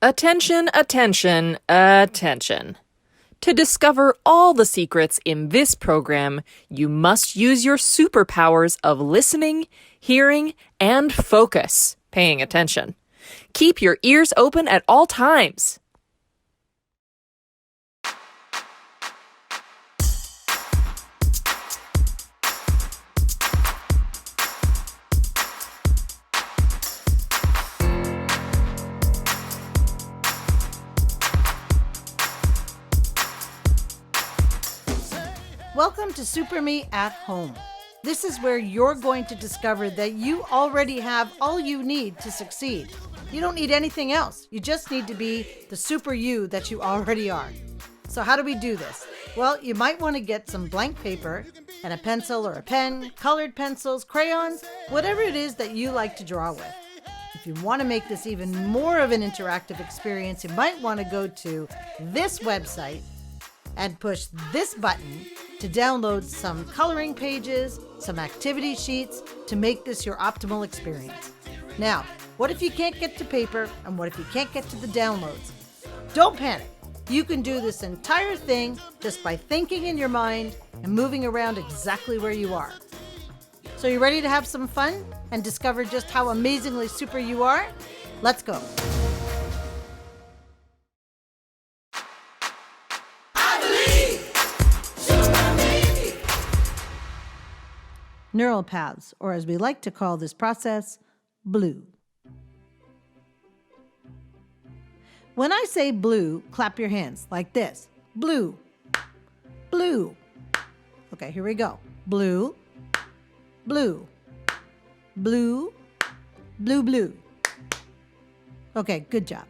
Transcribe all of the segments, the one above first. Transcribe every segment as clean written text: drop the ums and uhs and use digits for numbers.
Attention, attention, attention. To discover all the secrets in this program, you must use your superpowers of listening, hearing, and focus, paying attention. Keep your ears open at all times. Welcome to Super Me at Home. This is where you're going to discover that you already have all you need to succeed. You don't need anything else. You just need to be the super you that you already are. So how do we do this? Well, you might want to get some blank paper and a pencil or a pen, colored pencils, crayons, whatever it is that you like to draw with. If you want to make this even more of an interactive experience, you might want to go to this website and push this button to download some coloring pages, some activity sheets to make this your optimal experience. Now, what if you can't get to paper and what if you can't get to the downloads? Don't panic. You can do this entire thing just by thinking in your mind and moving around exactly where you are. So you ready to have some fun and discover just how amazingly super you are? Let's go. Neural paths, or as we like to call this process, blue. When I say blue, clap your hands like this. Blue, blue. Okay, here we go. Blue, blue, blue, blue, blue. Okay, good job.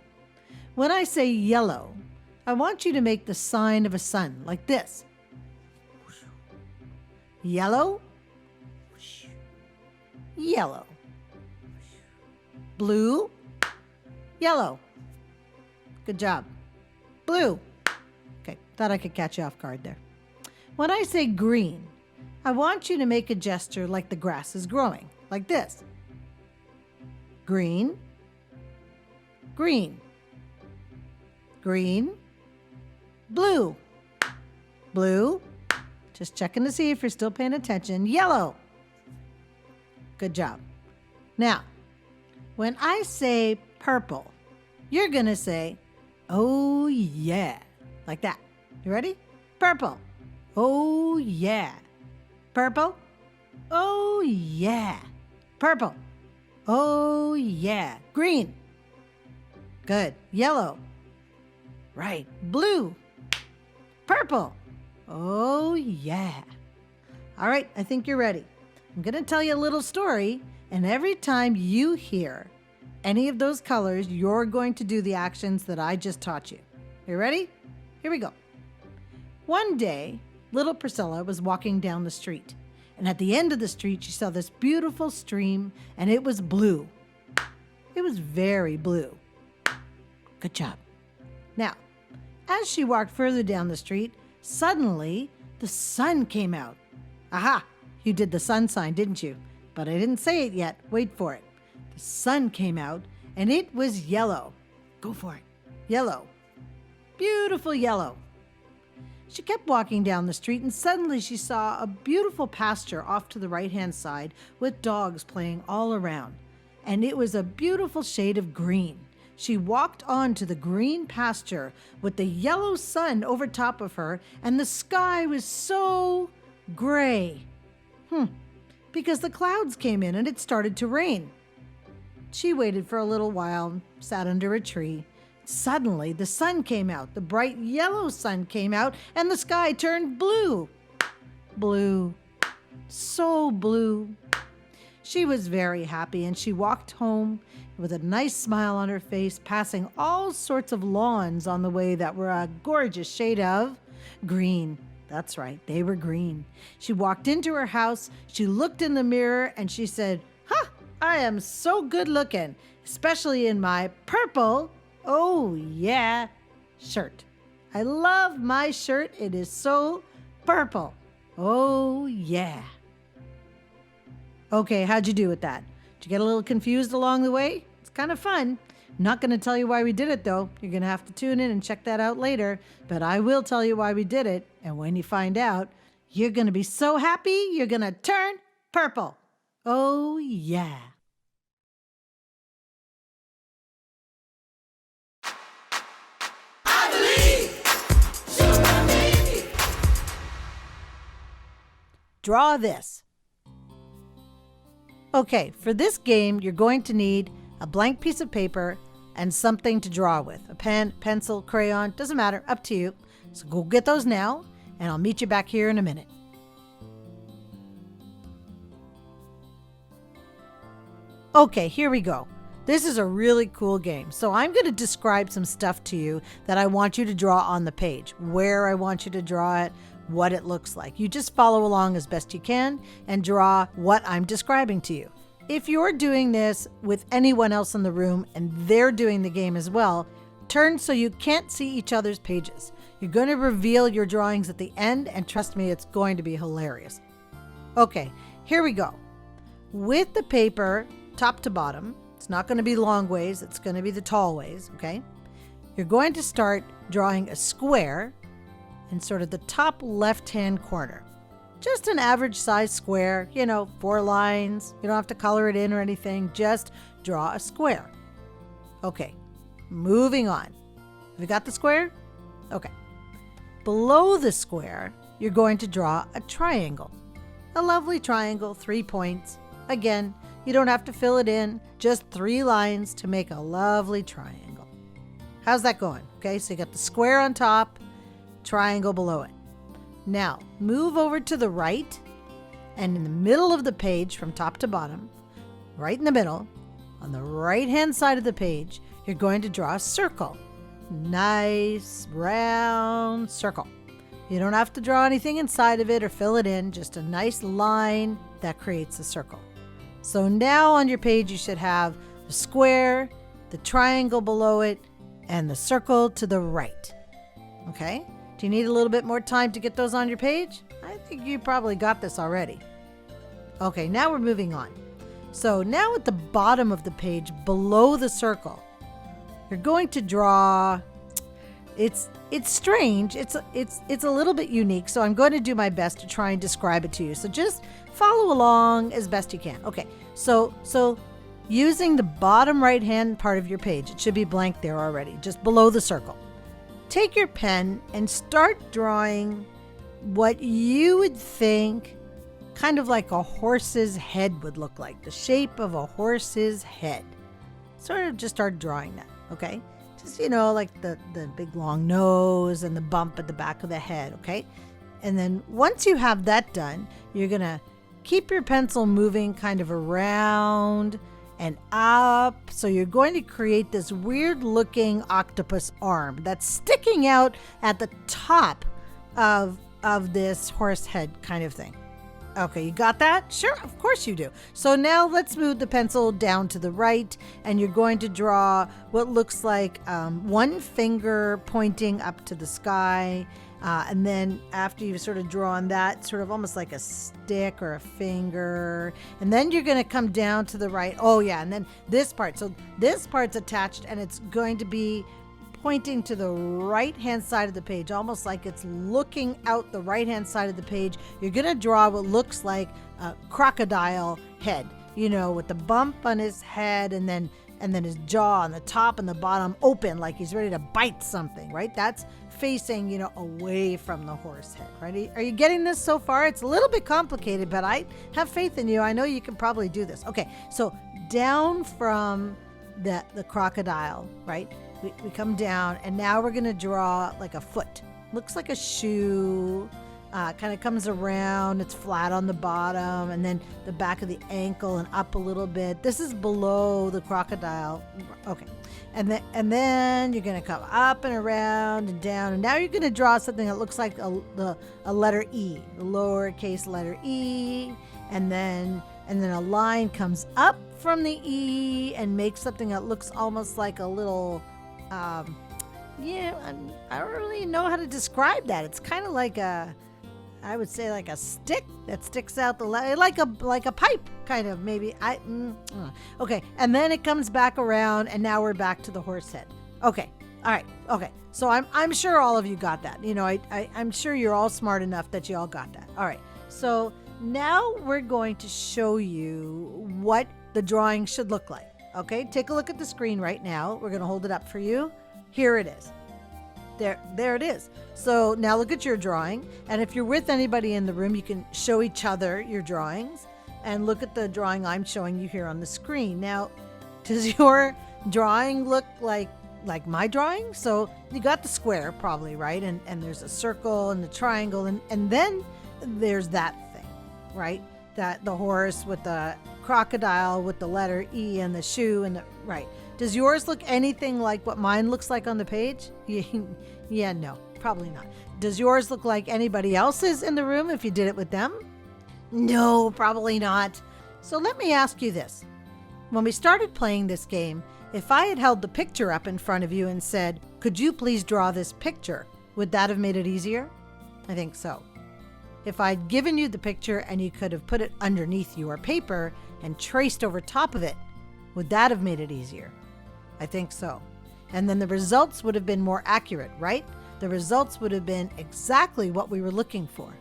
When I say yellow, I want you to make the sign of a sun like this. Yellow, yellow, blue, yellow. Good job. Blue. Okay, thought I could catch you off guard there. When I say green, I want you to make a gesture like the grass is growing, like this. Green, green, green, blue, blue. Just checking to see if you're still paying attention. Yellow. Good job. Now, when I say purple, you're going to say, oh yeah, like that. You ready? Purple. Oh yeah. Purple. Oh yeah. Purple. Oh yeah. Green. Good. Yellow. Right. Blue. Purple. Oh yeah. All right, I think you're ready. I'm going to tell you a little story, and every time you hear any of those colors, you're going to do the actions that I just taught you. You ready? Here we go. One day, little Priscilla was walking down the street, and at the end of the street, she saw this beautiful stream, and it was blue. It was very blue. Good job. Now, as she walked further down the street, suddenly the sun came out. Aha! You did the sun sign, didn't you? But I didn't say it yet. Wait for it. The sun came out, and it was yellow. Go for it. Yellow. Beautiful yellow. She kept walking down the street, and suddenly she saw a beautiful pasture off to the right-hand side with dogs playing all around. And it was a beautiful shade of green. She walked on to the green pasture with the yellow sun over top of her, and the sky was so gray. Because the clouds came in and it started to rain. She waited for a little while, sat under a tree. Suddenly, the sun came out. The bright yellow sun came out, and the sky turned blue. Blue. So blue. She was very happy, and she walked home with a nice smile on her face, passing all sorts of lawns on the way that were a gorgeous shade of green. That's right, they were green. She walked into her house, she looked in the mirror, and she said, I am so good looking, especially in my purple, oh yeah, shirt. I love my shirt. It is so purple. Oh yeah. Okay, how'd you do with that? Did you get a little confused along the way? It's kind of fun. I'm not going to tell you why we did it, though. You're going to have to tune in and check that out later. But I will tell you why we did it. And when you find out, you're going to be so happy, you're going to turn purple. Oh, yeah. Draw this. Okay, for this game, you're going to need a blank piece of paper and something to draw with. A pen, pencil, crayon, doesn't matter, up to you. So go get those now, and I'll meet you back here in a minute. Okay, here we go. This is a really cool game. So I'm going to describe some stuff to you that I want you to draw on the page, where I want you to draw it, what it looks like. You just follow along as best you can and draw what I'm describing to you. If you're doing this with anyone else in the room and they're doing the game as well, turn so you can't see each other's pages. You're going to reveal your drawings at the end, and trust me, it's going to be hilarious. Okay, here we go. With the paper, top to bottom, it's not going to be long ways, it's going to be the tall ways, okay? You're going to start drawing a square in sort of the top left-hand corner. Just an average size square, 4 lines. You don't have to color it in or anything. Just draw a square. Okay, moving on. Have you got the square? Okay. Below the square, you're going to draw a triangle. A lovely triangle, 3 points. Again, you don't have to fill it in. Just 3 lines to make a lovely triangle. How's that going? Okay, so you got the square on top, triangle below it. Now, move over to the right, and in the middle of the page from top to bottom, right in the middle, on the right-hand side of the page, you're going to draw a circle. Nice, round circle. You don't have to draw anything inside of it or fill it in, just a nice line that creates a circle. So now on your page, you should have the square, the triangle below it, and the circle to the right. Okay? Do you need a little bit more time to get those on your page? I think you probably got this already. Okay, now we're moving on. So now at the bottom of the page, below the circle, you're going to draw. It's strange. It's a little bit unique. So I'm going to do my best to try and describe it to you. So just follow along as best you can. Okay. So using the bottom right-hand part of your page, it should be blank there already, just below the circle. Take your pen and start drawing what you would think kind of like a horse's head would look like, the shape of a horse's head. Sort of just start drawing that, okay? Just, like the big long nose and the bump at the back of the head, okay? And then once you have that done, you're going to keep your pencil moving kind of around and up. So you're going to create this weird looking octopus arm that's sticking out at the top of this horse head kind of thing. Okay, you got that? Sure, of course you do. So now let's move the pencil down to the right, and you're going to draw what looks like one finger pointing up to the sky. And then after you've sort of drawn that, sort of almost like a stick or a finger, and then you're going to come down to the right. Oh yeah, and then this part. So this part's attached, and it's going to be pointing to the right-hand side of the page, almost like it's looking out the right-hand side of the page. You're going to draw what looks like a crocodile head, with the bump on his head, and then his jaw on the top and the bottom open, like he's ready to bite something, right? That's facing, away from the horse head, right? Are you getting this so far? It's a little bit complicated, but I have faith in you. I know you can probably do this. Okay, so down from the crocodile, right? We come down, and now we're going to draw like a foot. Looks like a shoe. Kind of comes around. It's flat on the bottom, and then the back of the ankle and up a little bit. This is below the crocodile. Okay. And then you're going to come up and around and down, and now you're going to draw something that looks like a letter E, the lowercase letter E, and then a line comes up from the E and makes something that looks almost like a little I don't really know how to describe that. It's kind of like a I would say like a stick that sticks out like a pipe, kind of, maybe. Okay, and then it comes back around, and now we're back to the horse head. Okay, all right, okay. So I'm sure all of you got that. I'm sure you're all smart enough that you all got that. All right, so now we're going to show you what the drawing should look like. Okay, take a look at the screen right now. We're going to hold it up for you. Here it is. There it is. So now look at your drawing. And if you're with anybody in the room, you can show each other your drawings and look at the drawing I'm showing you here on the screen. Now, does your drawing look like my drawing? So you got the square probably, right? And there's a circle and the triangle. And then there's that thing, right? That the horse with the crocodile with the letter E and the shoe and right. Does yours look anything like what mine looks like on the page? Yeah, no, probably not. Does yours look like anybody else's in the room if you did it with them? No, probably not. So let me ask you this. When we started playing this game, if I had held the picture up in front of you and said, "Could you please draw this picture?" would that have made it easier? I think so. If I'd given you the picture and you could have put it underneath your paper and traced over top of it, would that have made it easier? I think so. And then the results would have been more accurate, right? The results would have been exactly what we were looking for.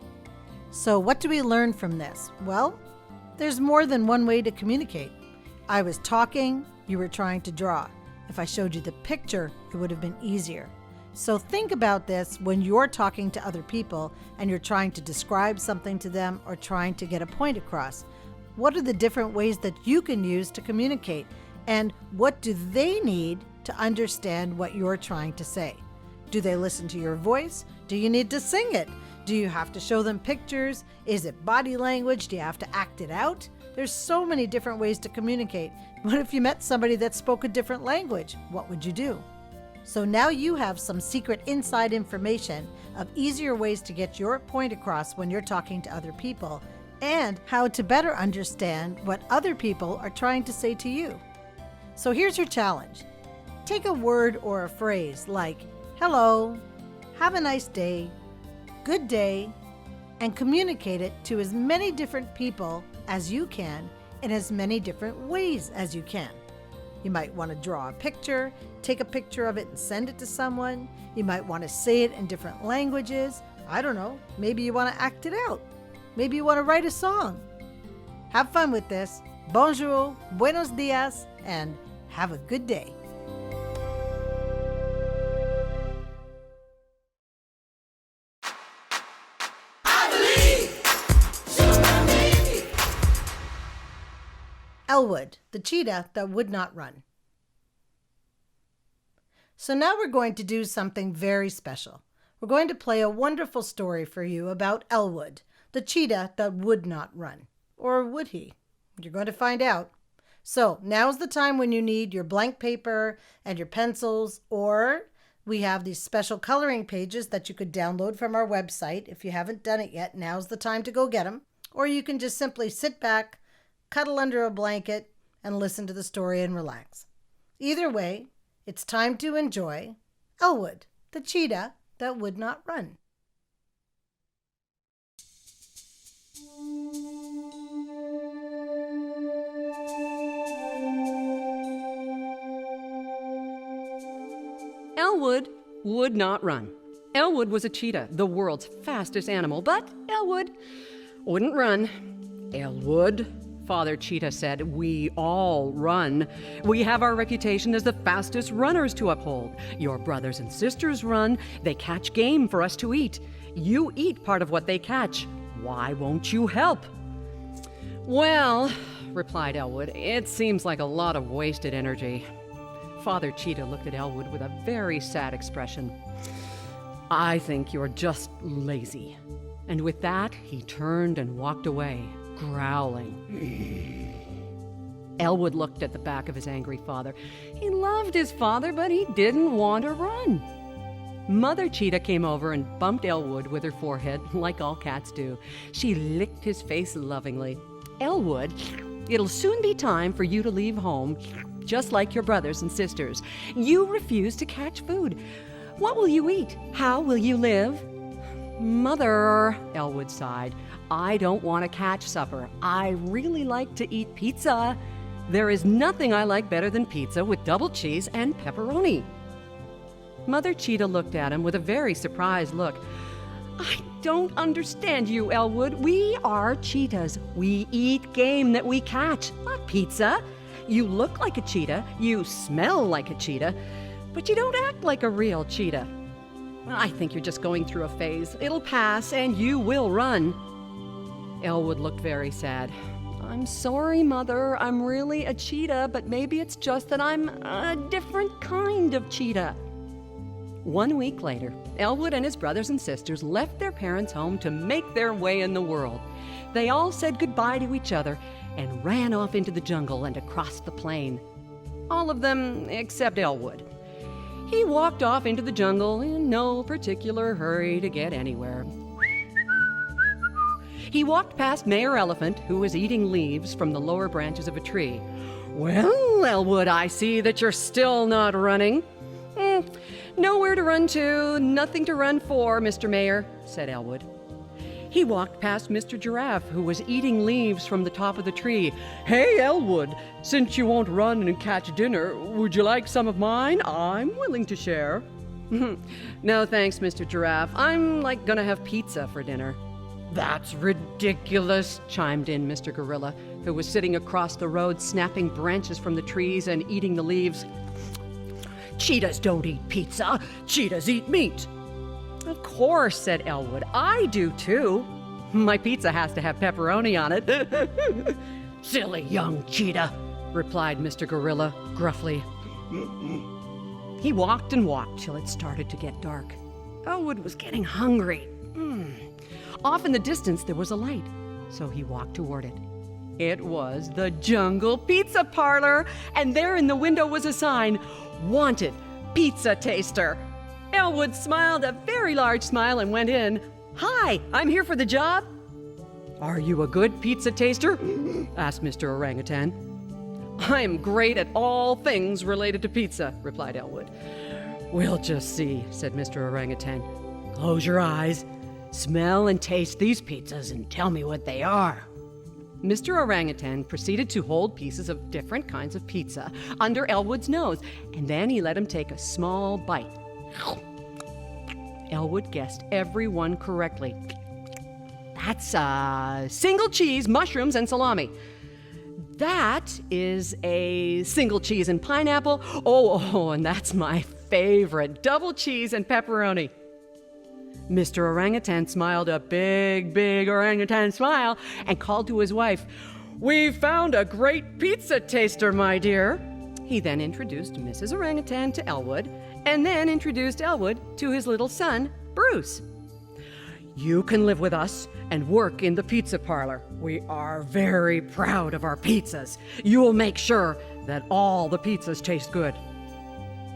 So what do we learn from this? Well, there's more than one way to communicate. I was talking, you were trying to draw. If I showed you the picture, it would have been easier. So think about this when you're talking to other people and you're trying to describe something to them or trying to get a point across. What are the different ways that you can use to communicate? And what do they need to understand what you're trying to say? Do they listen to your voice? Do you need to sing it? Do you have to show them pictures? Is it body language? Do you have to act it out? There's so many different ways to communicate. What if you met somebody that spoke a different language? What would you do? So now you have some secret inside information of easier ways to get your point across when you're talking to other people and how to better understand what other people are trying to say to you. So here's your challenge. Take a word or a phrase like hello, have a nice day, good day, and communicate it to as many different people as you can in as many different ways as you can. You might want to draw a picture, take a picture of it and send it to someone. You might want to say it in different languages. I don't know, maybe you want to act it out. Maybe you want to write a song. Have fun with this. Bonjour, buenos dias, and have a good day. Elwood, the cheetah that would not run. So now we're going to do something very special. We're going to play a wonderful story for you about Elwood, the cheetah that would not run. Or would he? You're going to find out. So now's the time when you need your blank paper and your pencils, or we have these special coloring pages that you could download from our website. If you haven't done it yet, now's the time to go get them. Or you can just simply sit back, cuddle under a blanket, and listen to the story and relax. Either way, it's time to enjoy Elwood, the cheetah that would not run. Elwood would not run. Elwood was a cheetah, the world's fastest animal, but Elwood wouldn't run. Elwood, Father Cheetah said, we all run. We have our reputation as the fastest runners to uphold. Your brothers and sisters run. They catch game for us to eat. You eat part of what they catch. Why won't you help? Well, replied Elwood, it seems like a lot of wasted energy. Father Cheetah looked at Elwood with a very sad expression. I think you're just lazy. And with that, he turned and walked away, growling. Elwood looked at the back of his angry father. He loved his father, but he didn't want to run. Mother Cheetah came over and bumped Elwood with her forehead, like all cats do. She licked his face lovingly. Elwood, it'll soon be time for you to leave home, just like your brothers and sisters. You refuse to catch food. What will you eat? How will you live? Mother, Elwood sighed, I don't want to catch supper. I really like to eat pizza. There is nothing I like better than pizza with double cheese and pepperoni. Mother Cheetah looked at him with a very surprised look. I don't understand you, Elwood. We are cheetahs. We eat game that we catch, not pizza. You look like a cheetah, you smell like a cheetah, but you don't act like a real cheetah. I think you're just going through a phase. It'll pass and you will run. Elwood looked very sad. I'm sorry, Mother. I'm really a cheetah, but maybe it's just that I'm a different kind of cheetah. 1 week later, Elwood and his brothers and sisters left their parents' home to make their way in the world. They all said goodbye to each other and ran off into the jungle and across the plain. All of them except Elwood. He walked off into the jungle in no particular hurry to get anywhere. He walked past Mayor Elephant, who was eating leaves from the lower branches of a tree. Well, Elwood, I see that you're still not running. Nowhere to run to, nothing to run for, Mr. Mayor, said Elwood. He walked past Mr. Giraffe, who was eating leaves from the top of the tree. Hey, Elwood, since you won't run and catch dinner, would you like some of mine? I'm willing to share. No, thanks, Mr. Giraffe. I'm gonna have pizza for dinner. That's ridiculous, chimed in Mr. Gorilla, who was sitting across the road snapping branches from the trees and eating the leaves. Cheetahs don't eat pizza. Cheetahs eat meat. Of course, said Elwood. I do too. My pizza has to have pepperoni on it. Silly young cheetah, replied Mr. Gorilla gruffly. He walked and walked till it started to get dark. Elwood was getting hungry. Off in the distance there was a light, so he walked toward it. It was the Jungle Pizza Parlor, and there in the window was a sign, Wanted Pizza Taster. Elwood smiled a very large smile and went in. Hi, I'm here for the job. Are you a good pizza taster? Asked Mr. Orangutan. I am great at all things related to pizza, replied Elwood. We'll just see, said Mr. Orangutan. Close your eyes, smell and taste these pizzas and tell me what they are. Mr. Orangutan proceeded to hold pieces of different kinds of pizza under Elwood's nose, and then he let him take a small bite. Elwood guessed every one correctly. That's single cheese, mushrooms, and salami. That is a single cheese and pineapple. Oh, and that's my favorite, double cheese and pepperoni. Mr. Orangutan smiled a big, big orangutan smile and called to his wife, "We've found a great pizza taster, my dear." He then introduced Mrs. Orangutan to Elwood, and then introduced Elwood to his little son, Bruce. You can live with us and work in the pizza parlor. We are very proud of our pizzas. You will make sure that all the pizzas taste good.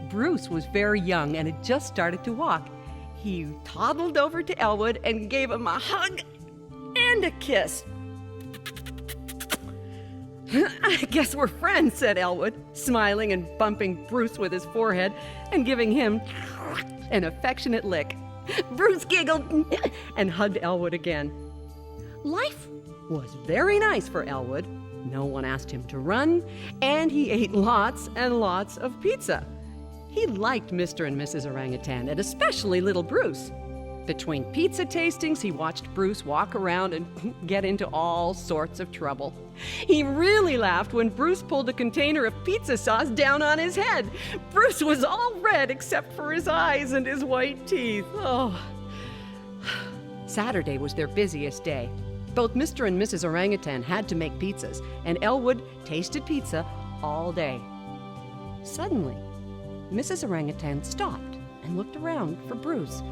Bruce was very young and had just started to walk. He toddled over to Elwood and gave him a hug and a kiss. I guess we're friends, said Elwood, smiling and bumping Bruce with his forehead and giving him an affectionate lick. Bruce giggled and hugged Elwood again. Life was very nice for Elwood. No one asked him to run, and he ate lots and lots of pizza. He liked Mr. and Mrs. Orangutan, and especially little Bruce. Between pizza tastings, he watched Bruce walk around and get into all sorts of trouble. He really laughed when Bruce pulled a container of pizza sauce down on his head. Bruce was all red except for his eyes and his white teeth. Oh. Saturday was their busiest day. Both Mr. and Mrs. Orangutan had to make pizzas, and Elwood tasted pizza all day. Suddenly, Mrs. Orangutan stopped and looked around for Bruce.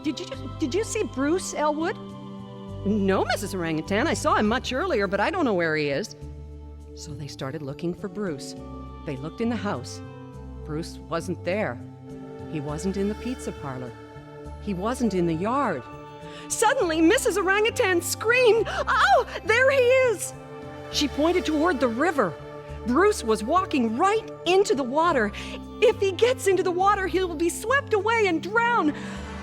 Did you see Bruce, Elwood? No, Mrs. Orangutan. I saw him much earlier, but I don't know where he is. So they started looking for Bruce. They looked in the house. Bruce wasn't there. He wasn't in the pizza parlor. He wasn't in the yard. Suddenly, Mrs. Orangutan screamed, "Oh, there he is!" She pointed toward the river. Bruce was walking right into the water. If he gets into the water, he will be swept away and drown.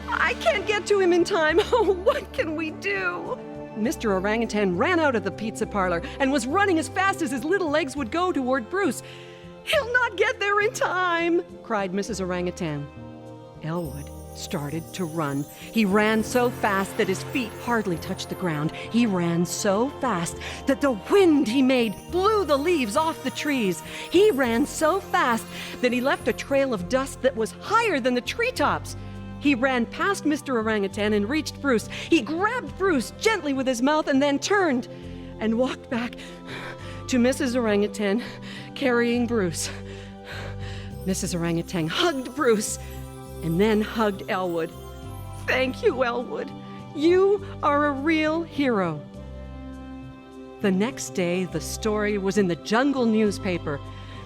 I can't get to him in time. Oh, what can we do? Mr. Orangutan ran out of the pizza parlor and was running as fast as his little legs would go toward Bruce. He'll not get there in time, cried Mrs. Orangutan. Elwood started to run. He ran so fast that his feet hardly touched the ground. He ran so fast that the wind he made blew the leaves off the trees. He ran so fast that he left a trail of dust that was higher than the treetops. He ran past Mr. Orangutan and reached Bruce. He grabbed Bruce gently with his mouth and then turned and walked back to Mrs. Orangutan, carrying Bruce. Mrs. Orangutan hugged Bruce and then hugged Elwood. Thank you, Elwood. You are a real hero. The next day, the story was in the Jungle newspaper.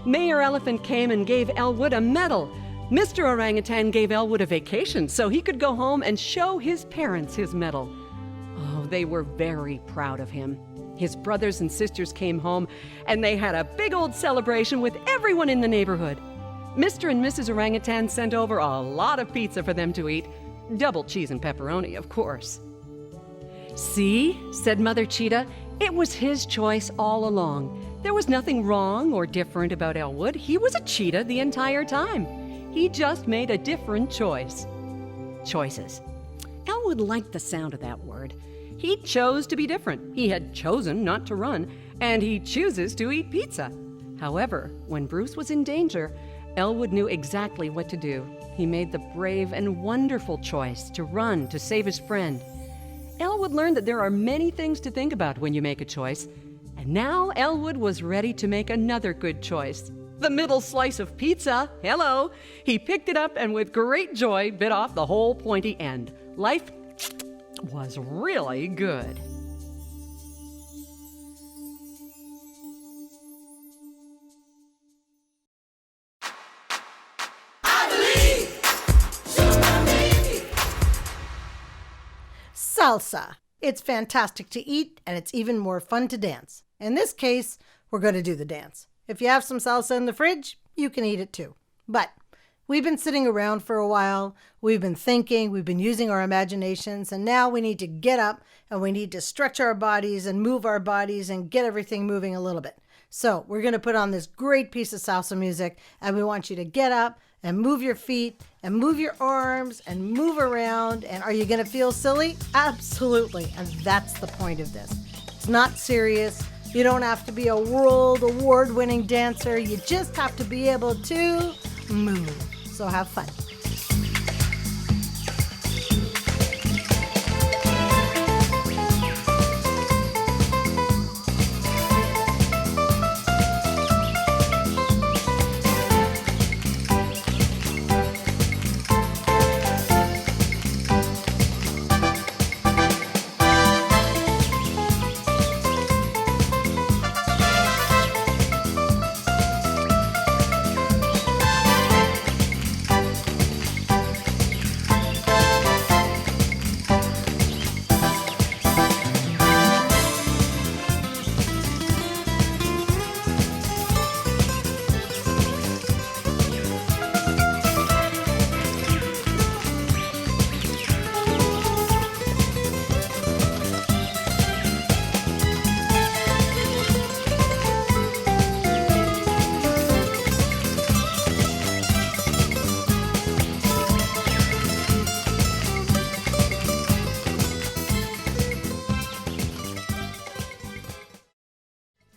Mayor Elephant came and gave Elwood a medal. Mr. Orangutan gave Elwood a vacation so he could go home and show his parents his medal. Oh, they were very proud of him. His brothers and sisters came home, and they had a big old celebration with everyone in the neighborhood. Mr. and Mrs. Orangutan sent over a lot of pizza for them to eat. Double cheese and pepperoni, of course. See, said Mother Cheetah, it was his choice all along. There was nothing wrong or different about Elwood. He was a cheetah the entire time. He just made a different choice. Choices. Elwood liked the sound of that word. He chose to be different. He had chosen not to run, and he chooses to eat pizza. However, when Bruce was in danger, Elwood knew exactly what to do. He made the brave and wonderful choice to run to save his friend. Elwood learned that there are many things to think about when you make a choice, and now Elwood was ready to make another good choice. The middle slice of pizza, hello! He picked it up and with great joy bit off the whole pointy end. Life was really good. Salsa. It's fantastic to eat, and it's even more fun to dance. In this case, we're going to do the dance. If you have some salsa in the fridge, you can eat it too. But we've been sitting around for a while. We've been thinking, we've been using our imaginations, and now we need to get up and we need to stretch our bodies and move our bodies and get everything moving a little bit. So we're going to put on this great piece of salsa music, and we want you to get up and move your feet and move your arms and move around. And are you going to feel silly? Absolutely. And that's the point of this. It's not serious. You don't have to be a world award-winning dancer. You just have to be able to move. So have fun.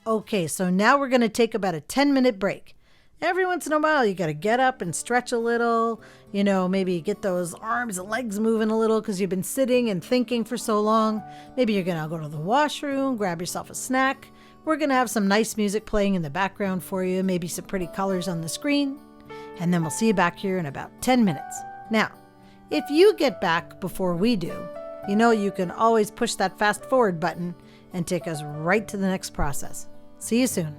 Okay, so now we're going to take about a 10-minute break. Every once in a while, you got to get up and stretch a little, maybe get those arms and legs moving a little because you've been sitting and thinking for so long. Maybe you're going to go to the washroom, grab yourself a snack. We're going to have some nice music playing in the background for you, maybe some pretty colors on the screen. And then we'll see you back here in about 10 minutes. Now, if you get back before we do, you can always push that fast forward button and take us right to the next process. See you soon.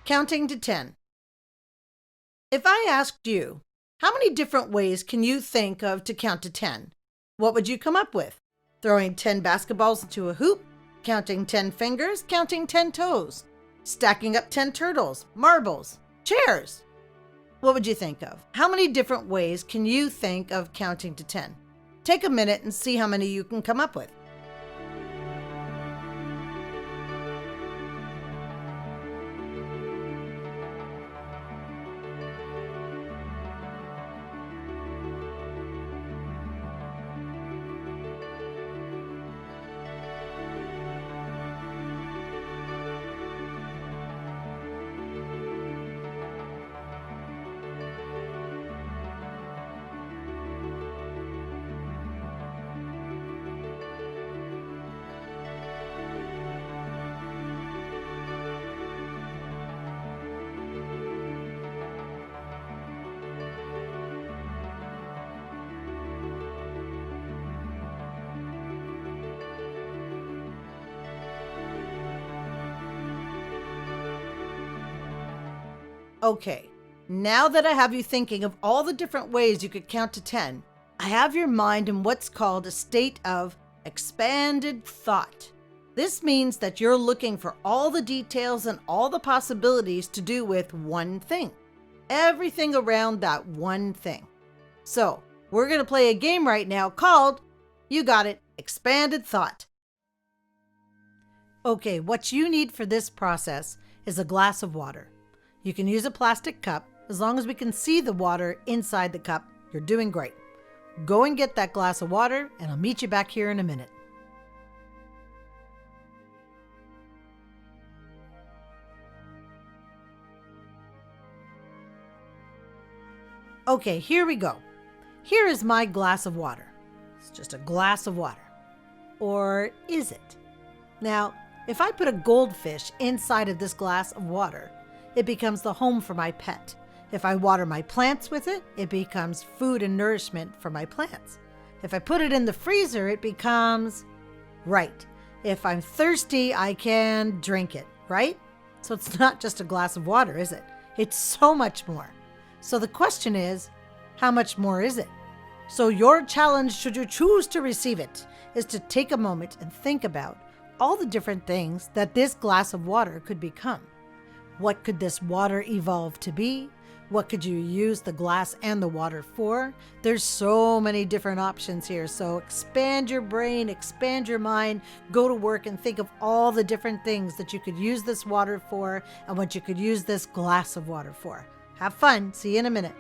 Counting to 10. If I asked you, how many different ways can you think of to count to 10? What would you come up with? Throwing 10 basketballs into a hoop? Counting 10 fingers? Counting 10 toes? Stacking up 10 turtles? Marbles? Chairs? What would you think of? How many different ways can you think of counting to 10? Take a minute and see how many you can come up with. Okay, now that I have you thinking of all the different ways you could count to 10, I have your mind in what's called a state of expanded thought. This means that you're looking for all the details and all the possibilities to do with one thing. Everything around that one thing. So, we're going to play a game right now called, you got it, Expanded Thought. Okay, what you need for this process is a glass of water. You can use a plastic cup. As long as we can see the water inside the cup, you're doing great. Go and get that glass of water, and I'll meet you back here in a minute. Okay, here we go. Here is my glass of water. It's just a glass of water. Or is it? Now, if I put a goldfish inside of this glass of water, it becomes the home for my pet. If I water my plants with it, it becomes food and nourishment for my plants. If I put it in the freezer, it becomes... Right. If I'm thirsty, I can drink it, right? So it's not just a glass of water, is it? It's so much more. So the question is, how much more is it? So your challenge, should you choose to receive it, is to take a moment and think about all the different things that this glass of water could become. What could this water evolve to be? What could you use the glass and the water for? There's so many different options here. So expand your brain, expand your mind, go to work and think of all the different things that you could use this water for and what you could use this glass of water for. Have fun. See you in a minute.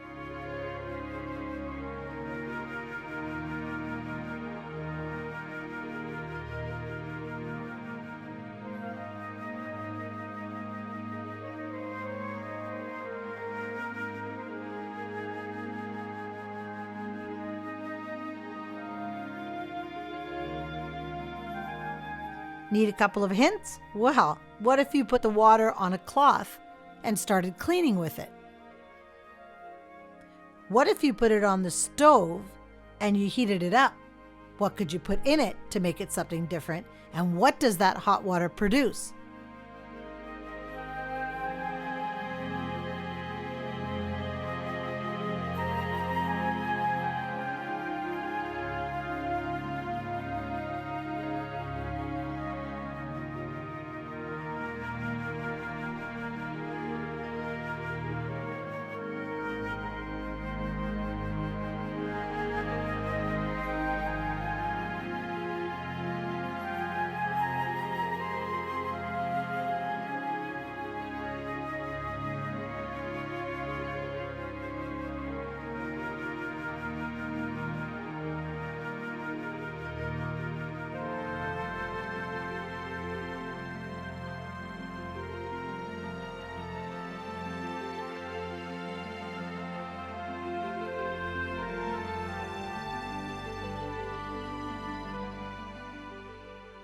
Need a couple of hints? Well, what if you put the water on a cloth and started cleaning with it? What if you put it on the stove and you heated it up? What could you put in it to make it something different? And what does that hot water produce?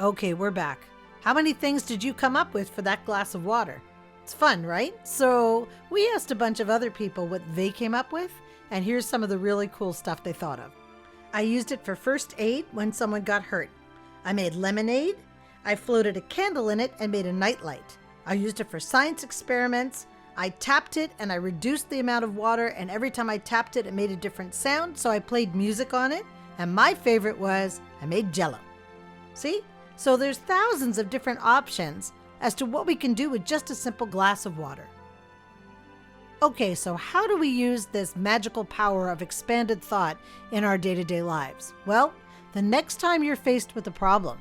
Okay, we're back. How many things did you come up with for that glass of water? It's fun, right? So we asked a bunch of other people what they came up with, and here's some of the really cool stuff they thought of. I used it for first aid when someone got hurt. I made lemonade. I floated a candle in it and made a nightlight. I used it for science experiments. I tapped it and I reduced the amount of water, and every time I tapped it, it made a different sound, so I played music on it. And my favorite was I made Jell-O. See? So there's thousands of different options as to what we can do with just a simple glass of water. Okay, so how do we use this magical power of expanded thought in our day-to-day lives? Well, the next time you're faced with a problem,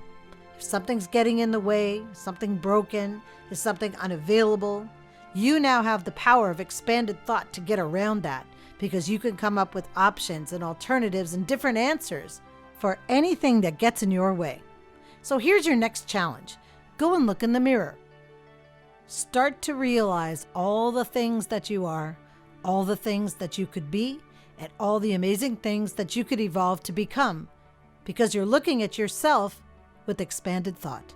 if something's getting in the way, something broken, is something unavailable, you now have the power of expanded thought to get around that, because you can come up with options and alternatives and different answers for anything that gets in your way. So here's your next challenge. Go and look in the mirror. Start to realize all the things that you are, all the things that you could be, and all the amazing things that you could evolve to become, because you're looking at yourself with expanded thought.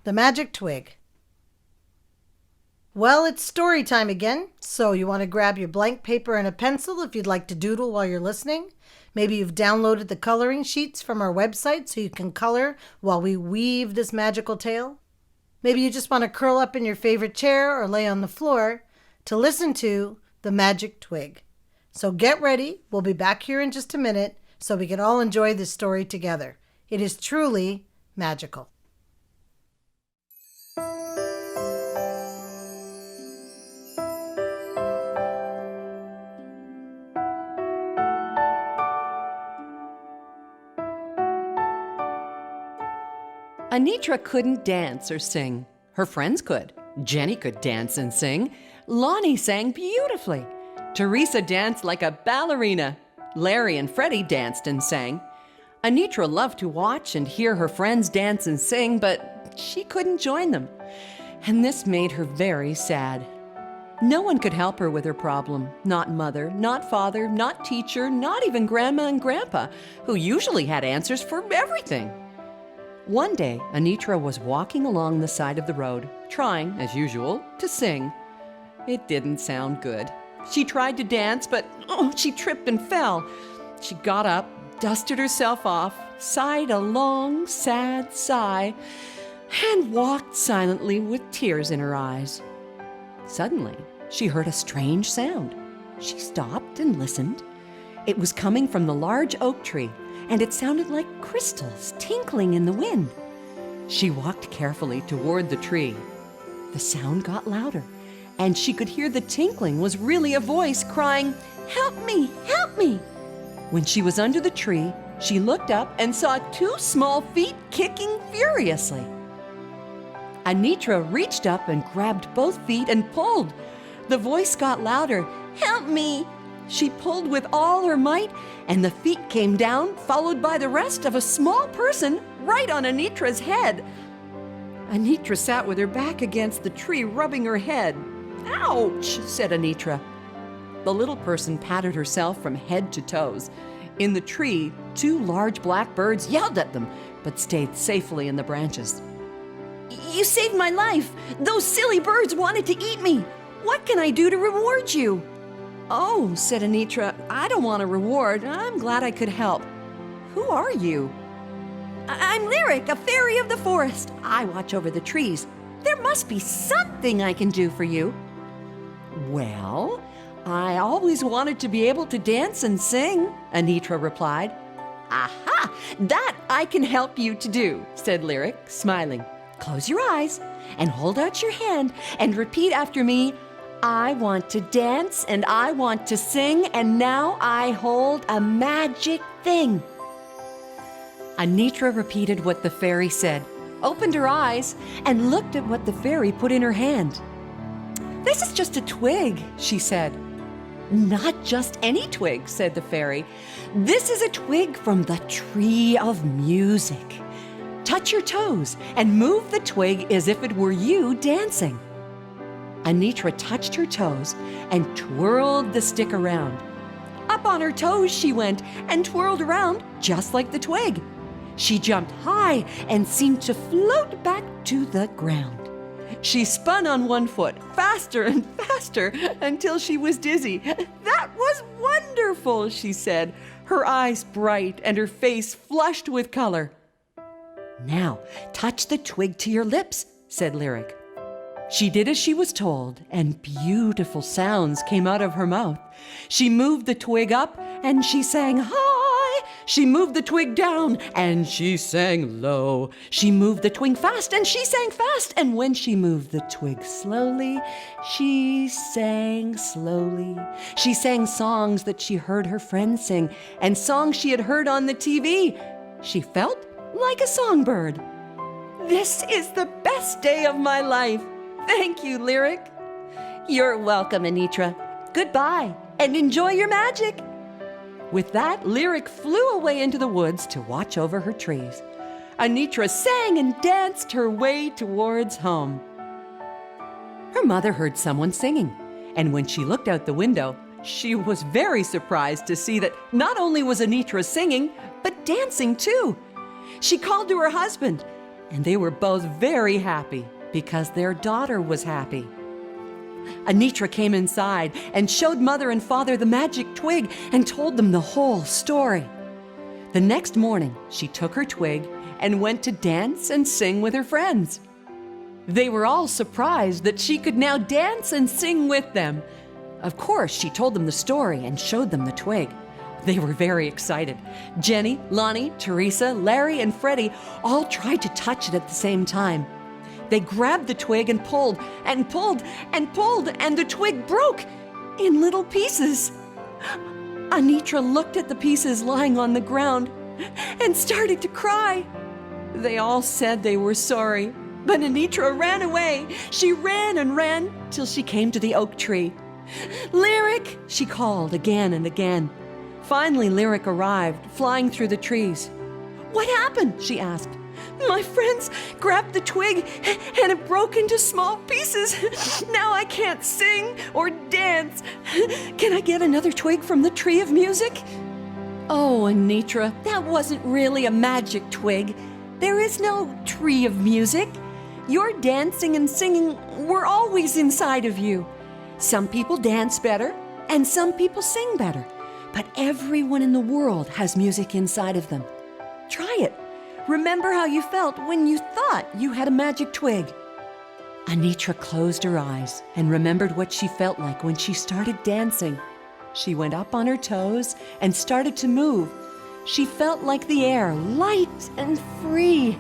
The Magic Twig. Well, it's story time again, so you want to grab your blank paper and a pencil if you'd like to doodle while you're listening. Maybe you've downloaded the coloring sheets from our website so you can color while we weave this magical tale. Maybe you just want to curl up in your favorite chair or lay on the floor to listen to The Magic Twig. So get ready. We'll be back here in just a minute so we can all enjoy this story together. It is truly magical. Anitra couldn't dance or sing. Her friends could. Jenny could dance and sing. Lonnie sang beautifully. Teresa danced like a ballerina. Larry and Freddie danced and sang. Anitra loved to watch and hear her friends dance and sing, but she couldn't join them. And this made her very sad. No one could help her with her problem. Not mother, not father, not teacher, not even Grandma and Grandpa, who usually had answers for everything. One day, Anitra was walking along the side of the road, trying, as usual, to sing. It didn't sound good. She tried to dance, but she tripped and fell. She got up, dusted herself off, sighed a long, sad sigh, and walked silently with tears in her eyes. Suddenly, she heard a strange sound. She stopped and listened. It was coming from the large oak tree, and it sounded like crystals tinkling in the wind. She walked carefully toward the tree. The sound got louder, and she could hear the tinkling was really a voice crying, "Help me! Help me!" When she was under the tree, she looked up and saw 2 small feet kicking furiously. Anitra reached up and grabbed both feet and pulled. The voice got louder, "Help me!" She pulled with all her might, and the feet came down, followed by the rest of a small person right on Anitra's head. Anitra sat with her back against the tree, rubbing her head. "Ouch!" said Anitra. The little person patted herself from head to toes. In the tree, 2 large black birds yelled at them, but stayed safely in the branches. "You saved my life! Those silly birds wanted to eat me! What can I do to reward you?" "Oh," said Anitra, "I don't want a reward. I'm glad I could help. Who are you?" "I'm Lyric, a fairy of the forest. I watch over the trees. There must be something I can do for you." "Well, I always wanted to be able to dance and sing," Anitra replied. "Aha! That I can help you to do," said Lyric, smiling. "Close your eyes and hold out your hand and repeat after me. I want to dance and I want to sing, and now I hold a magic thing." Anitra repeated what the fairy said, opened her eyes, and looked at what the fairy put in her hand. "This is just a twig," she said. "Not just any twig," said the fairy. "This is a twig from the tree of music. Touch your toes and move the twig as if it were you dancing." Anitra touched her toes and twirled the stick around. Up on her toes she went and twirled around just like the twig. She jumped high and seemed to float back to the ground. She spun on one foot, faster and faster, until she was dizzy. "That was wonderful," she said, her eyes bright and her face flushed with color. "Now, touch the twig to your lips," said Lyric. She did as she was told, and beautiful sounds came out of her mouth. She moved the twig up, and she sang high. She moved the twig down, and she sang low. She moved the twig fast, and she sang fast. And when she moved the twig slowly, she sang slowly. She sang songs that she heard her friends sing, and songs she had heard on the TV. She felt like a songbird. "This is the best day of my life. Thank you, Lyric." "You're welcome, Anitra. Goodbye, and enjoy your magic." With that, Lyric flew away into the woods to watch over her trees. Anitra sang and danced her way towards home. Her mother heard someone singing, and when she looked out the window, she was very surprised to see that not only was Anitra singing, but dancing too. She called to her husband, and they were both very happy because their daughter was happy. Anitra came inside and showed Mother and Father the magic twig and told them the whole story. The next morning, she took her twig and went to dance and sing with her friends. They were all surprised that she could now dance and sing with them. Of course, she told them the story and showed them the twig. They were very excited. Jenny, Lonnie, Teresa, Larry, and Freddie all tried to touch it at the same time. They grabbed the twig and pulled and pulled and pulled, and the twig broke in little pieces. Anitra looked at the pieces lying on the ground and started to cry. They all said they were sorry, but Anitra ran away. She ran and ran till she came to the oak tree. "Lyric!" she called again and again. Finally, Lyric arrived, flying through the trees. "What happened?" she asked. "My friends grabbed the twig and it broke into small pieces. Now I can't sing or dance. Can I get another twig from the tree of music?" "Oh, Anitra, that wasn't really a magic twig. There is no tree of music. Your dancing and singing were always inside of you. Some people dance better and some people sing better, but everyone in the world has music inside of them. Try it. Remember how you felt when you thought you had a magic twig." Anitra closed her eyes and remembered what she felt like when she started dancing. She went up on her toes and started to move. She felt like the air, light and free.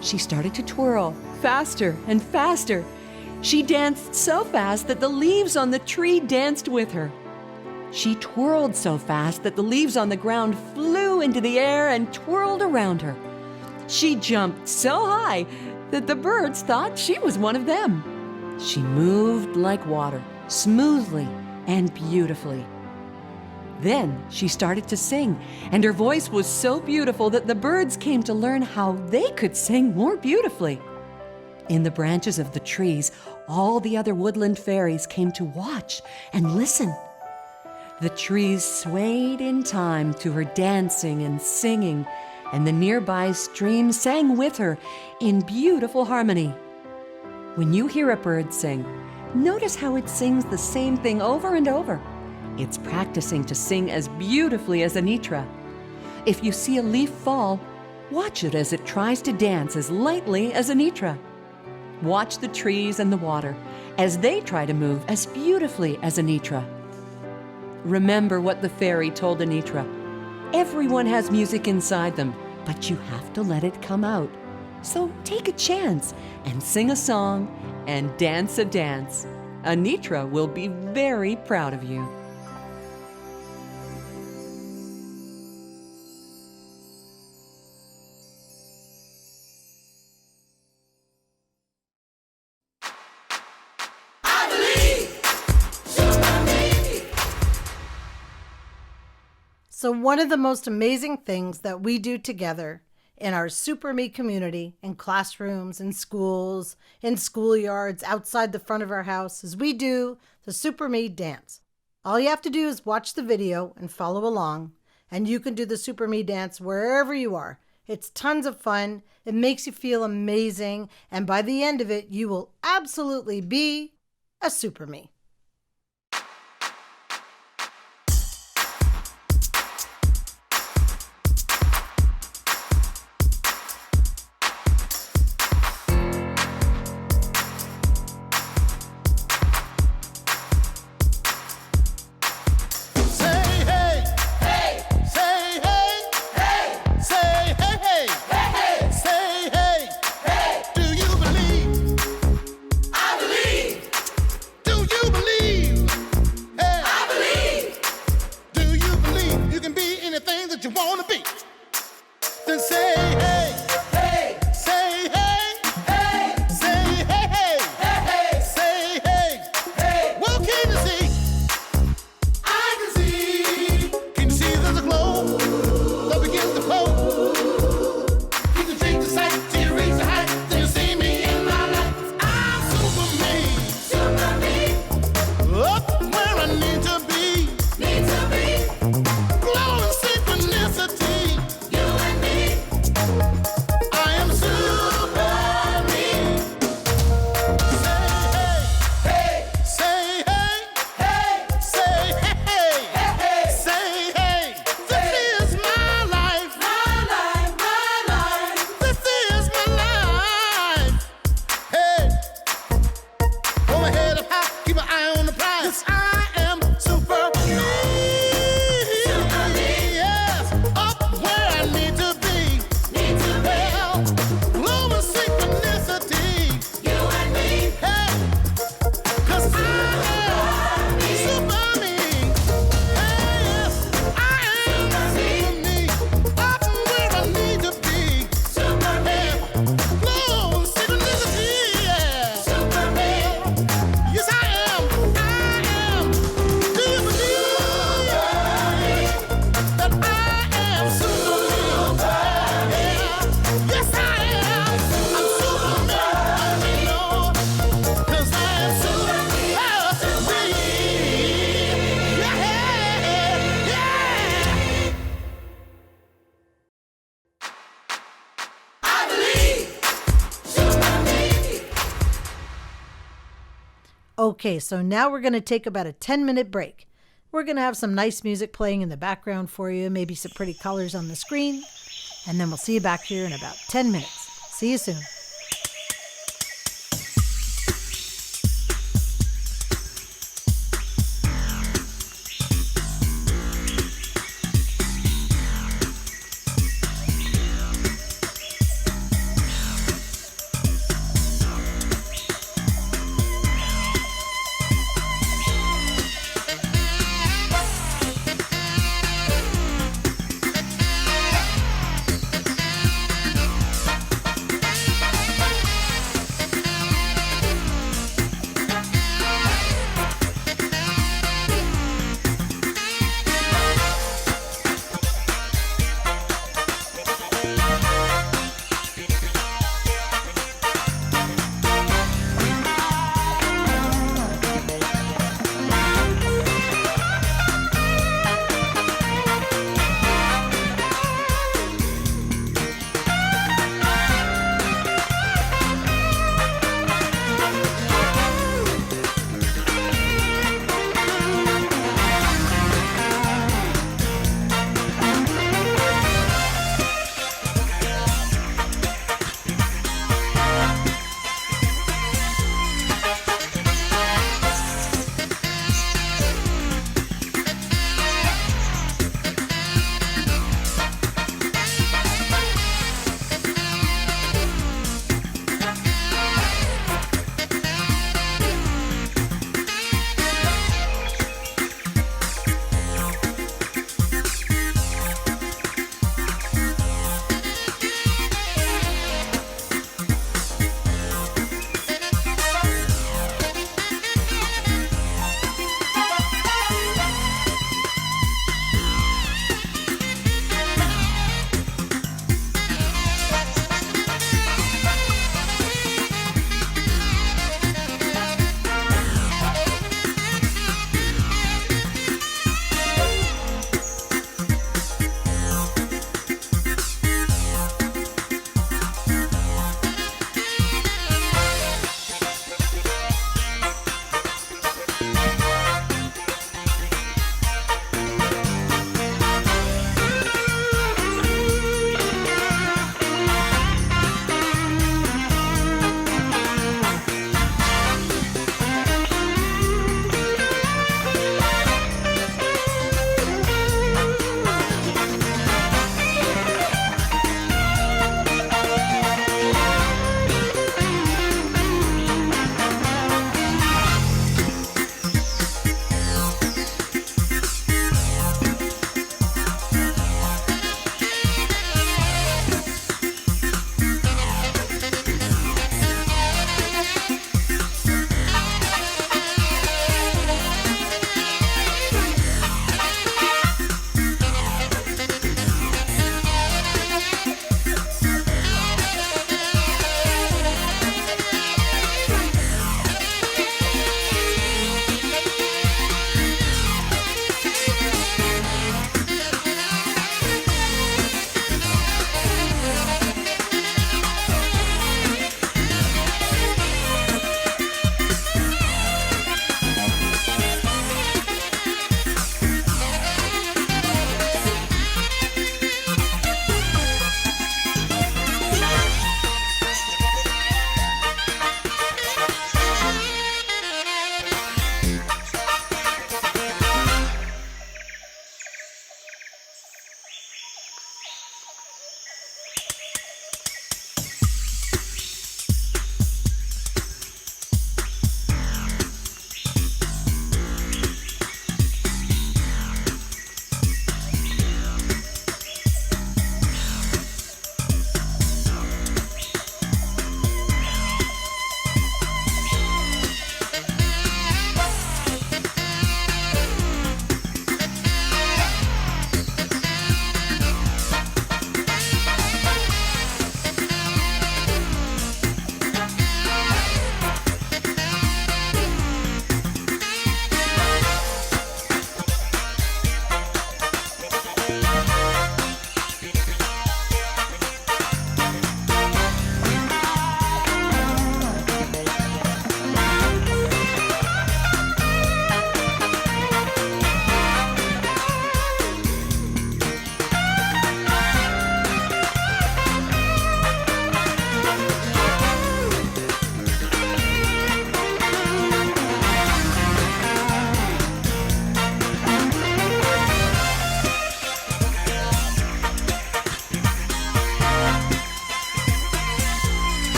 She started to twirl, faster and faster. She danced so fast that the leaves on the tree danced with her. She twirled so fast that the leaves on the ground flew into the air and twirled around her. She jumped so high that the birds thought she was one of them. She moved like water, smoothly and beautifully. Then she started to sing, and her voice was so beautiful that the birds came to learn how they could sing more beautifully. In the branches of the trees, all the other woodland fairies came to watch and listen. The trees swayed in time to her dancing and singing, and the nearby stream sang with her in beautiful harmony. When you hear a bird sing, notice how it sings the same thing over and over. It's practicing to sing as beautifully as Anitra. If you see a leaf fall, watch it as it tries to dance as lightly as Anitra. Watch the trees and the water as they try to move as beautifully as Anitra. Remember what the fairy told Anitra. Everyone has music inside them, but you have to let it come out. So take a chance and sing a song and dance a dance. Anitra will be very proud of you. So one of the most amazing things that we do together in our Super Me community, in classrooms, in schools, in schoolyards, outside the front of our house, is we do the Super Me dance. All you have to do is watch the video and follow along, and you can do the Super Me dance wherever you are, It's tons of fun. It makes you feel amazing. And by the end of it, you will absolutely be a super me. Okay, so now we're going to take about a 10-minute break. We're going to have some nice music playing in the background for you, maybe some pretty colors on the screen, and then we'll see you back here in about 10 minutes. See you soon.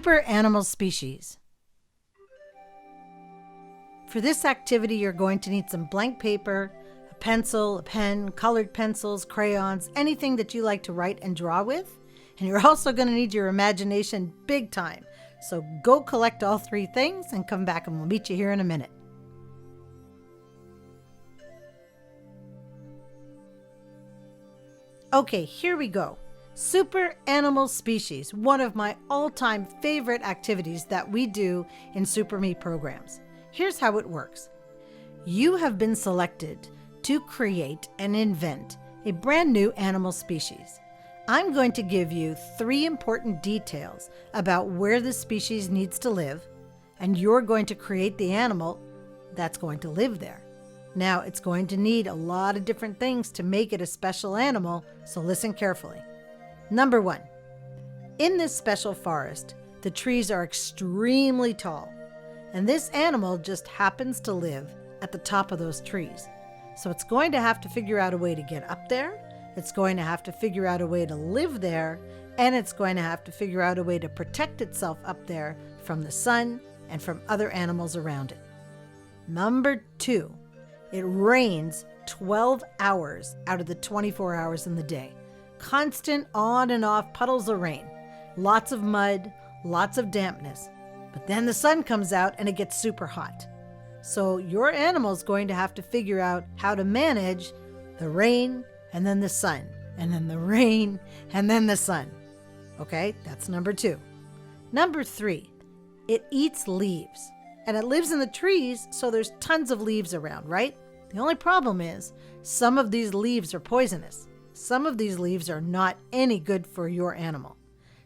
Super animal species. For this activity, you're going to need some blank paper, a pencil, a pen, colored pencils, crayons, anything that you like to write and draw with. And you're also going to need your imagination big time. So go collect all 3 things and come back and we'll meet you here in a minute. Okay, here we go. Super animal species, one of my all-time favorite activities that we do in Super Me programs. Here's how it works. You have been selected to create and invent a brand new animal species. I'm going to give you 3 important details about where the species needs to live, and you're going to create the animal that's going to live there. Now, it's going to need a lot of different things to make it a special animal, so listen carefully. Number 1, in this special forest, the trees are extremely tall, and this animal just happens to live at the top of those trees. So it's going to have to figure out a way to get up there, it's going to have to figure out a way to live there, and it's going to have to figure out a way to protect itself up there from the sun and from other animals around it. Number 2, it rains 12 hours out of the 24 hours in the day. Constant on and off puddles of rain. Lots of mud, lots of dampness. But then the sun comes out and it gets super hot. So your animal's going to have to figure out how to manage the rain and then the sun, and then the rain and then the sun. Okay, that's number 2. Number 3, it eats leaves. And it lives in the trees, so there's tons of leaves around, right? The only problem is some of these leaves are poisonous. Some of these leaves are not any good for your animal.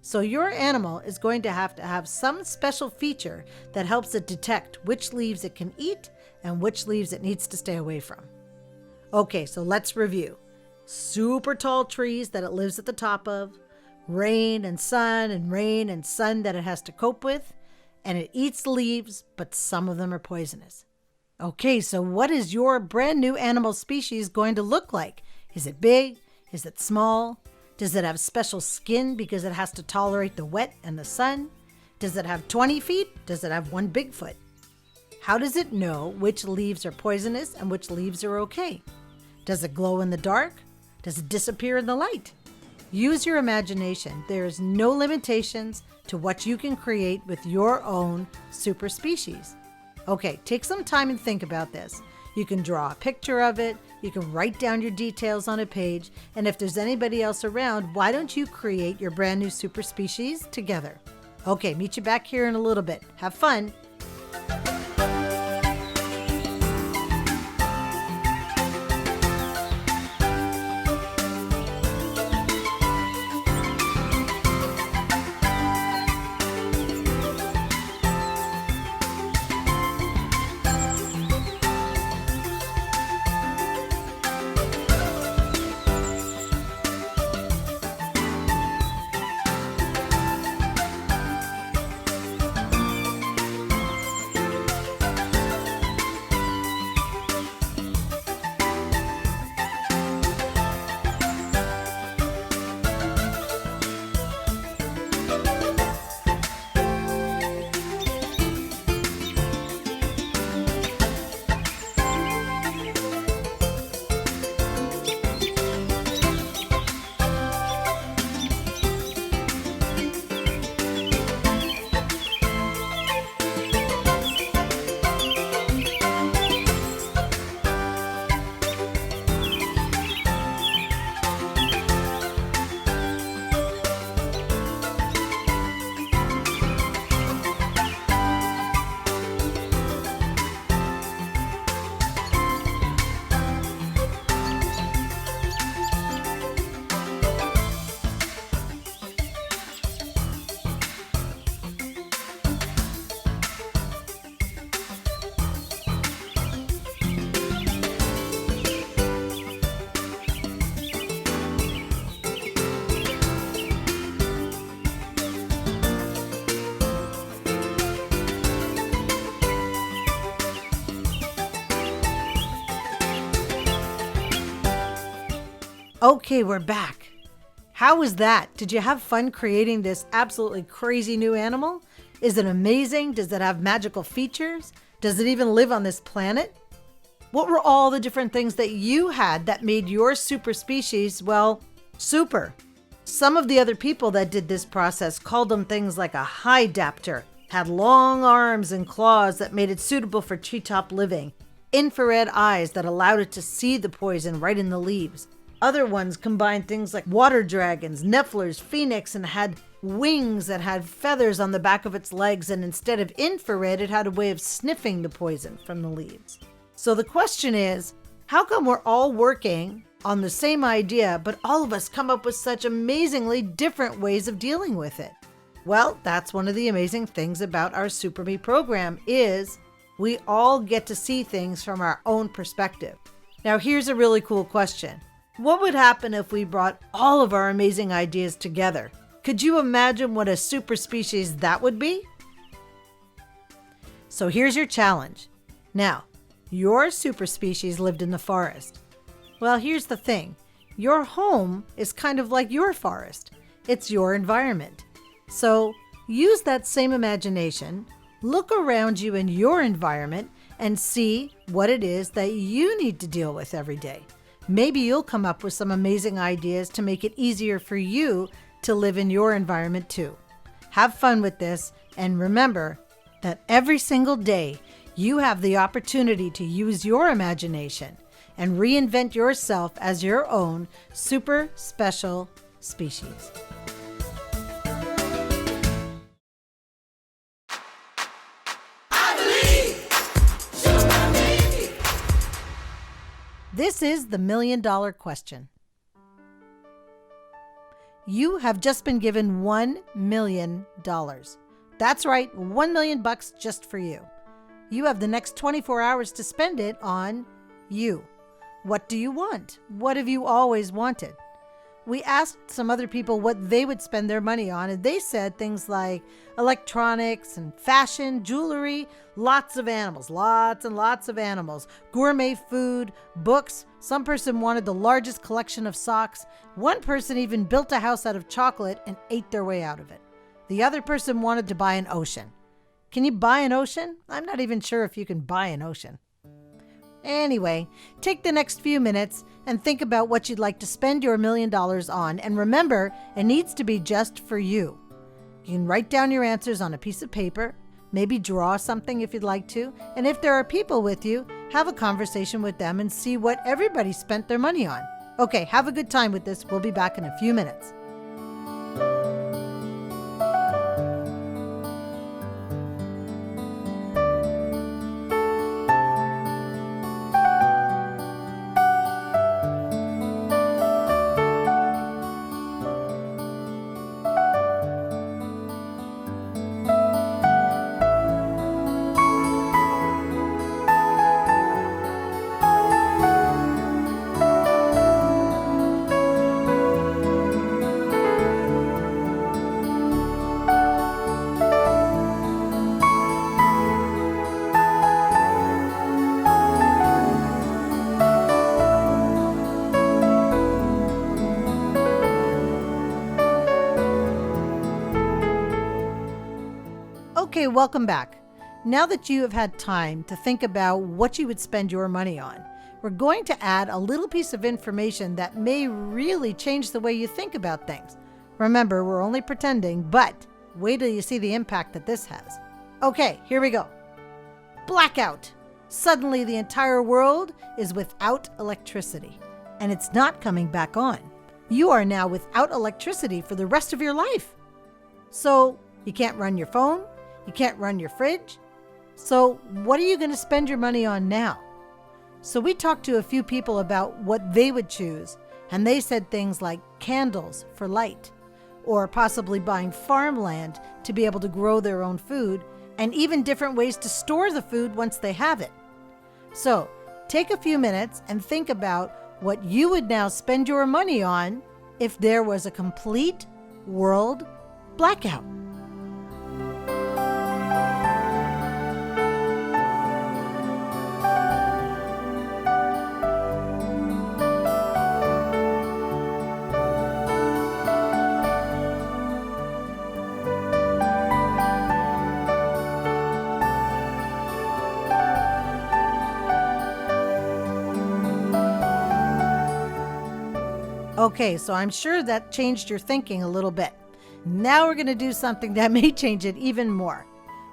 So your animal is going to have some special feature that helps it detect which leaves it can eat and which leaves it needs to stay away from. Okay, so let's review. Super tall trees that it lives at the top of, rain and sun that it has to cope with, and it eats leaves, but some of them are poisonous. Okay, so what is your brand new animal species going to look like? Is it big? Is it small? Does it have special skin because it has to tolerate the wet and the sun? Does it have 20 feet? Does it have 1 big foot? How does it know which leaves are poisonous and which leaves are okay? Does it glow in the dark? Does it disappear in the light? Use your imagination. There is no limitations to what you can create with your own super species. Okay, take some time and think about this. You can draw a picture of it, you can write down your details on a page, and if there's anybody else around, why don't you create your brand new super species together? Okay, meet you back here in a little bit. Have fun. Okay, we're back. How was that? Did you have fun creating this absolutely crazy new animal? Is it amazing? Does it have magical features? Does it even live on this planet? What were all the different things that you had that made your super species, well, super? Some of the other people that did this process called them things like a high-daptor, had long arms and claws that made it suitable for treetop living, infrared eyes that allowed it to see the poison right in the leaves. Other ones combined things like water dragons, nifflers, phoenix, and had wings that had feathers on the back of its legs, and instead of infrared, it had a way of sniffing the poison from the leaves. So the question is, how come we're all working on the same idea, but all of us come up with such amazingly different ways of dealing with it? Well, that's one of the amazing things about our Super Me program is we all get to see things from our own perspective. Now, here's a really cool question. What would happen if we brought all of our amazing ideas together? Could you imagine what a super species that would be? So here's your challenge. Now, your super species lived in the forest. Well, here's the thing. Your home is kind of like your forest. It's your environment. So use that same imagination, look around you in your environment, and see what it is that you need to deal with every day. Maybe you'll come up with some amazing ideas to make it easier for you to live in your environment too. Have fun with this, and remember that every single day you have the opportunity to use your imagination and reinvent yourself as your own super special species. This is the $1 million question. You have just been given $1 million. That's right, $1 million just for you. You have the next 24 hours to spend it on you. What do you want? What have you always wanted? We asked some other people what they would spend their money on, and they said things like electronics and fashion, jewelry, lots and lots of animals, gourmet food, books. Some person wanted the largest collection of socks. One person even built a house out of chocolate and ate their way out of it. The other person wanted to buy an ocean. Can you buy an ocean? I'm not even sure if you can buy an ocean. Anyway, take the next few minutes and think about what you'd like to spend your $1 million on. And remember, it needs to be just for you. You can write down your answers on a piece of paper, maybe draw something if you'd like to. And if there are people with you, have a conversation with them and see what everybody spent their money on. Okay, have a good time with this. We'll be back in a few minutes. Okay, welcome back. Now that you have had time to think about what you would spend your money on, we're going to add a little piece of information that may really change the way you think about things. Remember, we're only pretending, but wait till you see the impact that this has. Okay, here we go. Blackout. Suddenly the entire world is without electricity, and it's not coming back on. You are now without electricity for the rest of your life. So you can't run your phone, you can't run your fridge. So what are you going to spend your money on now? So we talked to a few people about what they would choose, and they said things like candles for light, or possibly buying farmland to be able to grow their own food, and even different ways to store the food once they have it. So take a few minutes and think about what you would now spend your money on if there was a complete world blackout. Okay, so I'm sure that changed your thinking a little bit. Now we're going to do something that may change it even more.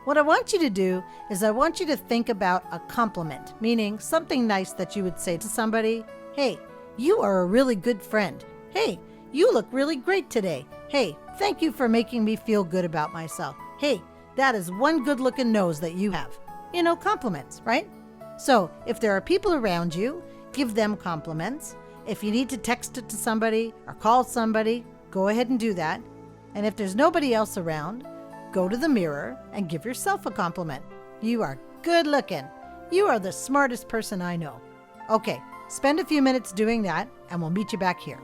What I want you to do is I want you to think about a compliment, meaning something nice that you would say to somebody. Hey, you are a really good friend. Hey, you look really great today. Hey, thank you for making me feel good about myself. Hey, that is one good looking nose that you have. You know, compliments, right? So if there are people around you, give them compliments. If you need to text it to somebody or call somebody, go ahead and do that. And if there's nobody else around, go to the mirror and give yourself a compliment. You are good looking. You are the smartest person I know. Okay, spend a few minutes doing that and we'll meet you back here.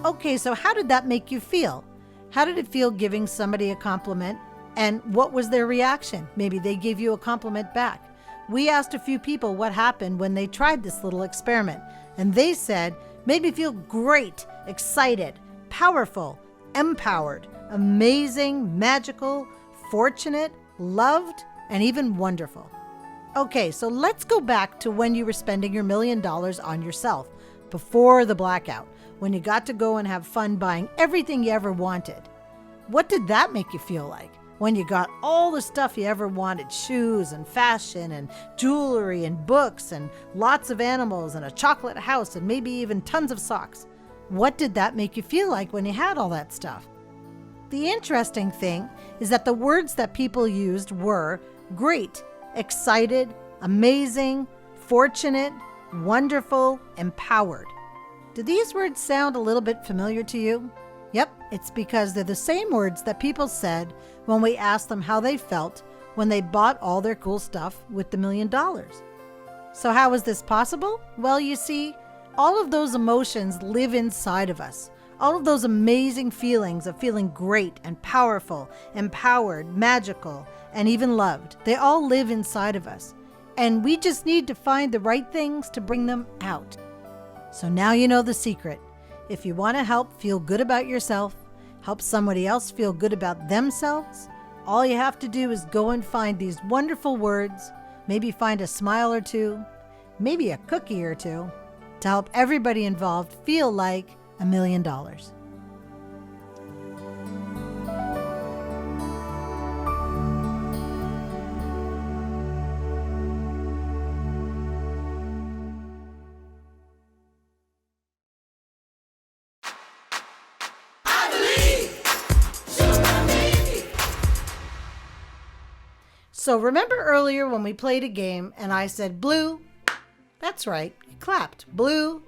Okay, so how did that make you feel? How did it feel giving somebody a compliment? And what was their reaction? Maybe they gave you a compliment back. We asked a few people what happened when they tried this little experiment, and they said, made me feel great, excited, powerful, empowered, amazing, magical, fortunate, loved, and even wonderful. Okay, so let's go back to when you were spending your $1 million on yourself, before the blackout, when you got to go and have fun buying everything you ever wanted. What did that make you feel like? When you got all the stuff you ever wanted, shoes and fashion and jewelry and books and lots of animals and a chocolate house and maybe even tons of socks. What did that make you feel like when you had all that stuff? The interesting thing is that the words that people used were great, excited, amazing, fortunate, wonderful, empowered. Do these words sound a little bit familiar to you? Yep, it's because they're the same words that people said when we asked them how they felt when they bought all their cool stuff with the $1 million. So how is this possible? Well, you see, all of those emotions live inside of us. All of those amazing feelings of feeling great and powerful, empowered, magical, and even loved, they all live inside of us. And we just need to find the right things to bring them out. So now you know the secret. If you want to help feel good about yourself, help somebody else feel good about themselves, all you have to do is go and find these wonderful words, maybe find a smile or two, maybe a cookie or two, to help everybody involved feel like $1 million. So remember earlier when we played a game and I said blue? That's right, you clapped. Blue,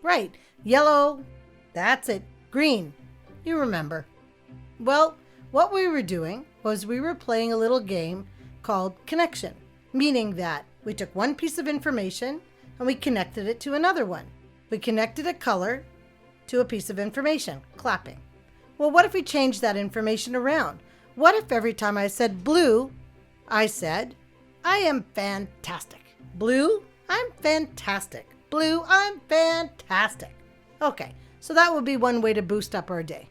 right. Yellow, that's it. Green, you remember. Well, what we were doing was we were playing a little game called connection, meaning that we took one piece of information and we connected it to another one. We connected a color to a piece of information, clapping. Well, what if we changed that information around? What if every time I said blue, I said, I am fantastic. Blue, I'm fantastic. Blue, I'm fantastic. Okay, so that would be one way to boost up our day.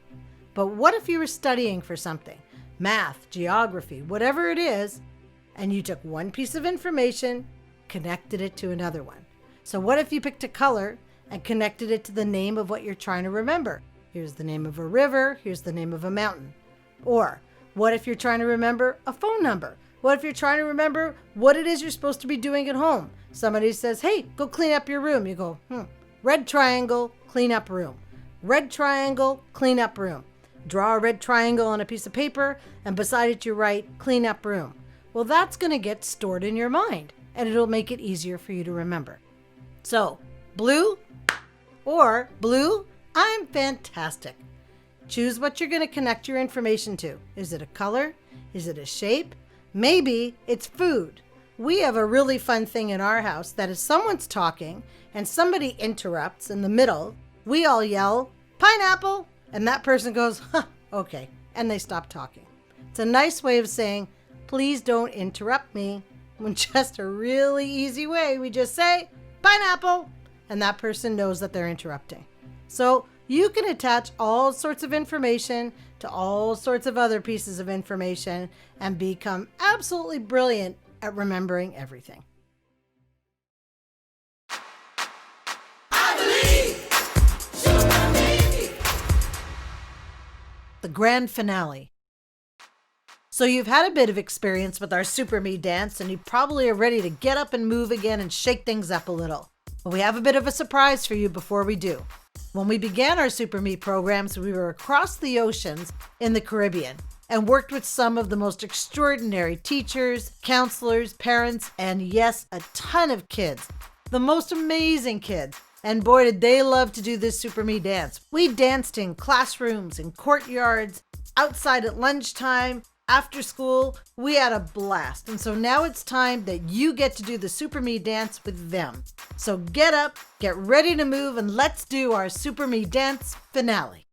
But what if you were studying for something, math, geography, whatever it is, and you took one piece of information, connected it to another one? So what if you picked a color and connected it to the name of what you're trying to remember? Here's the name of a river, here's the name of a mountain. Or what if you're trying to remember a phone number? What if you're trying to remember what it is you're supposed to be doing at home? Somebody says, hey, go clean up your room. You go, red triangle, clean up room. Red triangle, clean up room. Draw a red triangle on a piece of paper, and beside it you write, clean up room. Well, that's going to get stored in your mind, and it'll make it easier for you to remember. So, blue or blue, I'm fantastic. Choose what you're going to connect your information to. Is it a color? Is it a shape? Maybe it's food. We have a really fun thing in our house that if someone's talking and somebody interrupts in the middle, we all yell, pineapple, and that person goes, huh, okay, and they stop talking. It's a nice way of saying, please don't interrupt me. When just a really easy way, we just say, pineapple, and that person knows that they're interrupting. So you can attach all sorts of information to all sorts of other pieces of information and become absolutely brilliant at remembering everything. The grand finale. So you've had a bit of experience with our Super Me dance, and you probably are ready to get up and move again and shake things up a little. But we have a bit of a surprise for you before we do. When we began our Super Me programs, we were across the oceans in the Caribbean and worked with some of the most extraordinary teachers, counselors, parents, and yes, a ton of kids. The most amazing kids. And boy, did they love to do this Super Me dance. We danced in classrooms, in courtyards, outside at lunchtime, after school. We had a blast. And so now it's time that you get to do the Super Me dance with them. So get up, get ready to move, and let's do our Super Me dance finale.